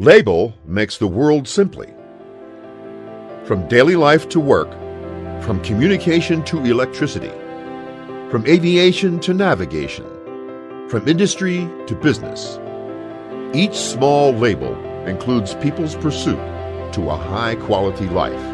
Label makes the world simply. From daily life to work, from communication to electricity, from aviation to navigation, from industry to business, each small label includes people's pursuit to a high-quality life.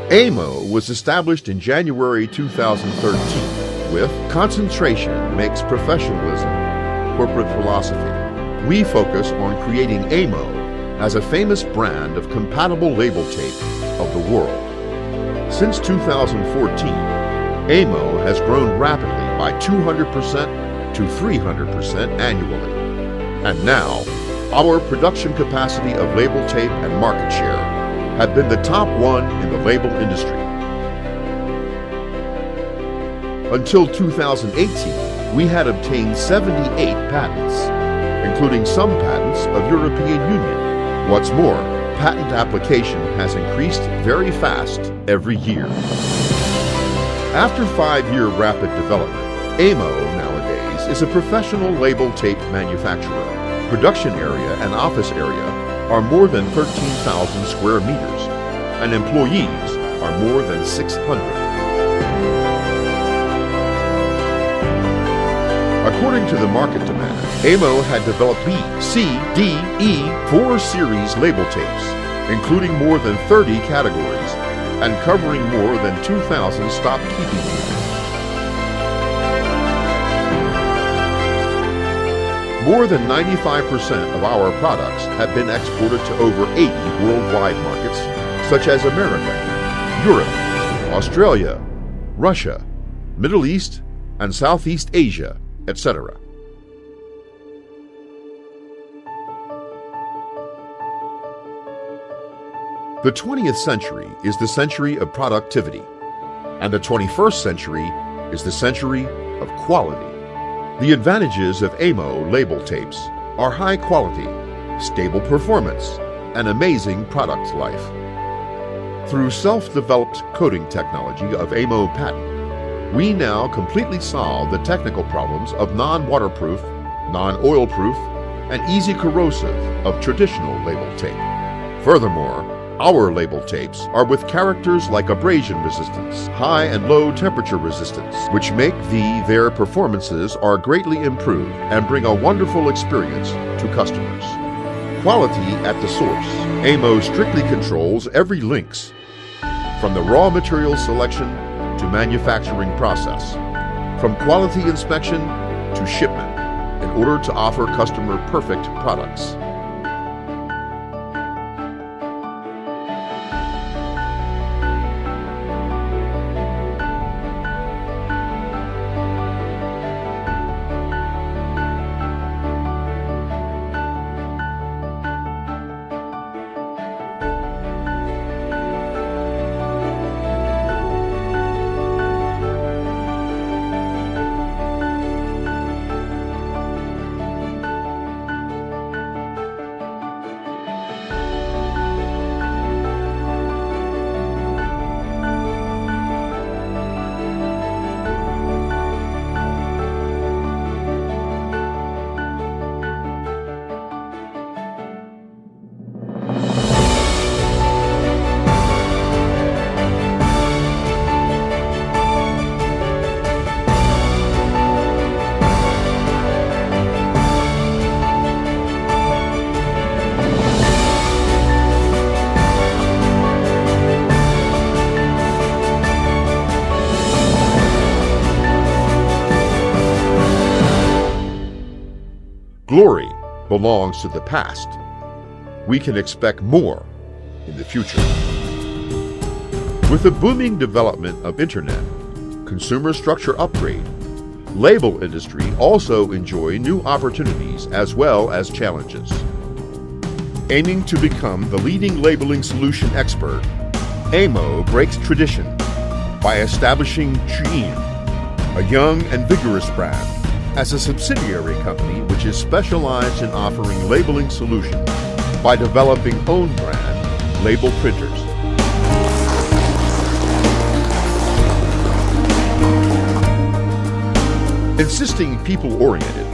AIMO was established in January 2013 with Concentration Makes Professionalism corporate philosophy. We focus on creating AIMO as a famous brand of compatible label tape of the world. Since 2014, AIMO has grown rapidly by 200% to 300% annually. And now, our production capacity of label tape and market share have been the top one in the label industry. Until 2018, we had obtained 78 patents, including some patents of European Union. What's more, patent application has increased very fast every year. After 5-year rapid development, AIMO nowadays is a professional label tape manufacturer. Production area and office area are more than 13,000 square meters, and employees are more than 600. According to the market demand, AIMO had developed B, C, D, E, 4 series label tapes, including more than 30 categories, and covering more than 2,000 stop-keeping units. More than 95% of our products have been exported to over 80 worldwide markets, such as America, Europe, Australia, Russia, Middle East, and Southeast Asia, etc. The 20th century is the century of productivity, and the 21st century is the century of quality. The advantages of AIMO label tapes are high quality, stable performance, and amazing product life. Through self-developed coating technology of AIMO patent, we now completely solve the technical problems of non-waterproof, non-oil-proof, and easy corrosive of traditional label tape. Furthermore, our label tapes are with characters like abrasion resistance, high and low temperature resistance, which make their performances are greatly improved and bring a wonderful experience to customers. Quality at the source. AIMO strictly controls every links, from the raw material selection to manufacturing process, from quality inspection to shipment, in order to offer customer perfect products. Glory belongs to the past. We can expect more in the future. With the booming development of internet, consumer structure upgrade, label industry also enjoy new opportunities as well as challenges. Aiming to become the leading labeling solution expert, AIMO breaks tradition by establishing Zhuhai, a young and vigorous brand, as a subsidiary company which is specialized in offering labeling solutions by developing own brand label printers. Insisting people-oriented,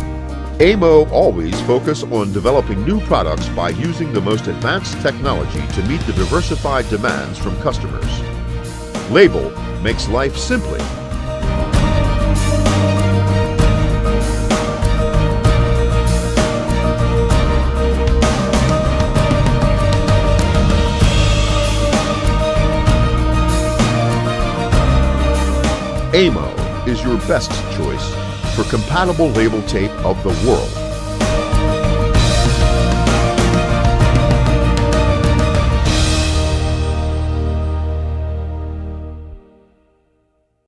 AIMO always focus on developing new products by using the most advanced technology to meet the diversified demands from customers. Label makes life simply. AIMO is your best choice for compatible label tape of the world.